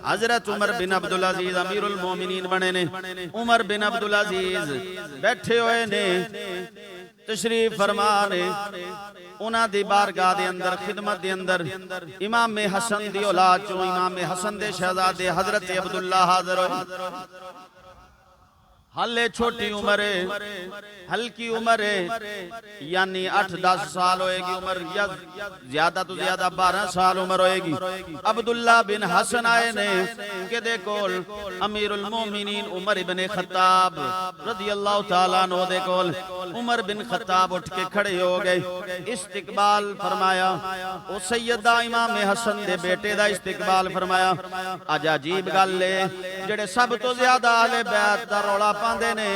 हजरत उमर बिन अब्दुल अजीज अमीरुल मोमिनीन बने ने। उमर बिन अब्दुल अजीज बैठे हुए ने, तशरीफ फरमा ने। उन्हां दी बारगाह दे अंदर खिदमत दे अंदर इमाम हसन दी औलाद चों इमाम हसन दे शहजादे हजरत अब्दुल्ला हाजिर होए। हाले छोटी उम्र है, हल्की उम्र है, यानी 8-10 साल होएगी उम्र, या ज्यादा तो ज्यादा 12 साल उम्र होएगी। अब्दुल्ला बिन हसन आए ने के देखो अमीरुल मोमिनीन उमर इब्ने खत्ताब रदियल्लाहु ताला अन्हु दे कोल। उमर बिन खत्ताब उठ के खड़े हो गए, इस्तिकबाल फरमाया। ओ सैयदा इमाम हसन दे बेटे दा इस्तिकबाल फरमाया। अज अजीब गल है, जेड़े सब तो ज्यादा अहले बैत दा रौला पांदे ने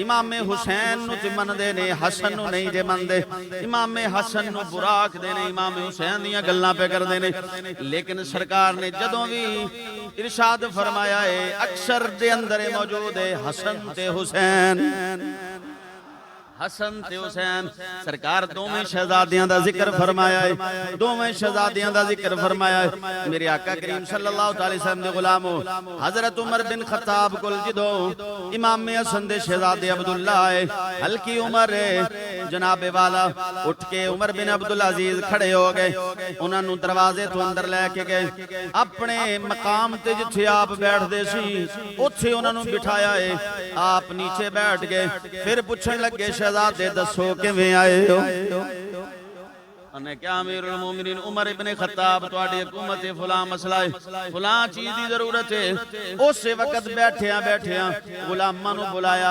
इमाम हुसैन नु ते मनदे ने, हसन नु नहीं जे मनदे। इमाम हसन नु बुरा आखदे ने, इमाम हुसैन दियां गल्लां पे करदे ने। लेकिन सरकार ने जदों भी इरशाद फरमाया है, अक्सर दे अंदर मौजूद है हसन ते हुसैन, हसन ते हुसैन। सरकार दोवें शहजादियां दा जिक्र फरमाया है, दोवें शहजादियां दा जिक्र फरमाया है। मेरे आका करीम सल्लल्लाहु अलैहि वसल्लम दे गुलामो, हजरत उमर बिन खत्ताब कोल जदों इमाम हसन दे शहजादे अब्दुल्ला आए, हल्की उम्र है, जनाबे वाला उठ के उमर बिन अब्दुल अजीज खड़े हो गए। उन्होंने दरवाजे तो अंदर लैके गए, अपने मकाम ते जिथे आप बैठते सी उत्थे उन्होंने बिठाया है। आप नीचे बैठ गए, फिर पूछन लगे शहजादे दसो किवें आए हो? उन्हें क्या अमीरुल मोमिनीन उमर इब्ने खत्ताब तुहाडी हुकूमत फलां मसला है, फलां चीज की जरूरत है। उस वक्त बैठिया बैठिया गुलामां नूं बुलाया,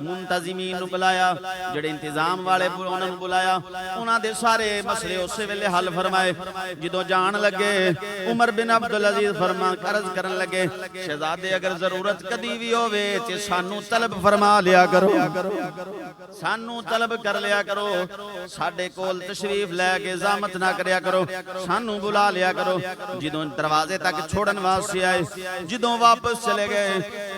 मुंतजिमीन नूं बुलाया, जेड़े इंतजाम वाले उन्हां नूं बुलाया। उन्हां दे सारे मसले उस वेले हल फरमाए। जदों जान लगे उमर बिन अब्दुल अजीज फरमा अर्ज करन लगे, शहजादे अगर जरूरत कदी भी होवे ते सानू तलब फरमा लिया करो, सानू तलब कर लिया करो, साडे कोल तशरीफ लै के ज़ामत ना करया करो, सानू बुला लिया करो। जिदों दरवाजे तक छोड़न वास्ते आए, जिदों वापस चले गए,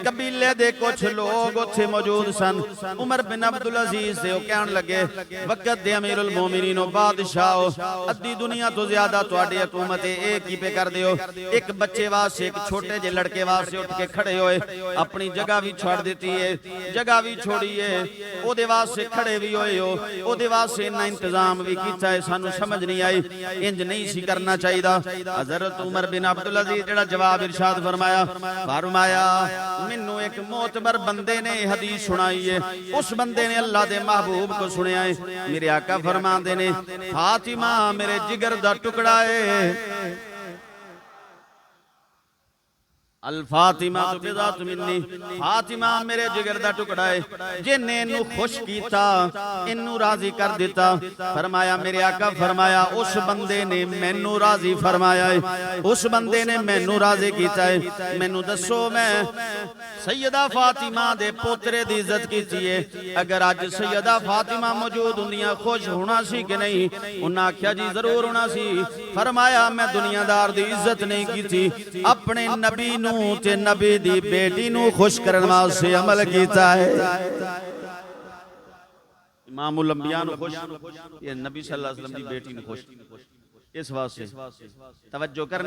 कबीले दे कुछ लोग उत्थे मौजूद सन। उमर बिन अब्दुल अजीज से कहन लगे, वक्त दे अमीरुल मोमिनीन बादशाह, अद्धी दुनिया तो ज्यादा तुहाडी हुकूमत ए की पे कर दियो। एक बच्चे वास्ते, एक छोटे जे लड़के वास्ते उठ के खड़े होए, अपनी जगह भी छोड़ देती है, जगह भी छोड़ी है, ओदे वास्ते खड़े भी होए हो, ओदे वास्ते इन्ना इंतजाम भी कीता है। सानू समझ नहीं आई, इंज नहीं सी करना चाहिए। हजरत उमर बिन अब्दुल अजीज जेड़ा जवाब इरशाद फरमाया, फरमाया मैनू एक मोतबर बंदे ने हदीस सुनाई है, उस बंदे ने अल्लाह दे महबूब को सुनया है। मेरे आका फरमाते ने, फातिमा मेरे जिगर दा टुकड़ा है, अल फातिमा तो बिज़ात मिन्नी, फातिमा मेरे जिगर दा टुकड़ा है, जिन्ने इनू खुश कीता, इनू राजी कर दिता। फरमाया मेरे आका फरमाया उस बंदे ने मैनू राजी फरमाया है, उस बंदे ने मैनू राजी कीता है। मैनू दसो मैं सैयदा फातिमा दे पोतरे दी इज्जत कीती है, अगर अज सैयदा फातिमा मौजूद हुंदियां खुश होना सी कि नहीं? उन्हें आख्या जी जरूर होना सी। फरमाया मैं दुनियादार दी इज्जत नहीं कीती, अपने नबी नू ते नबी दी बेटी नू खुश करन वास्ते अमल कीता है। इमामुल अंबिया नू खुश, ये नबी सल्लल्लाहु अलैहि वसल्लम दी बेटी नू खुश, इस वास्ते तवज्जो करनी।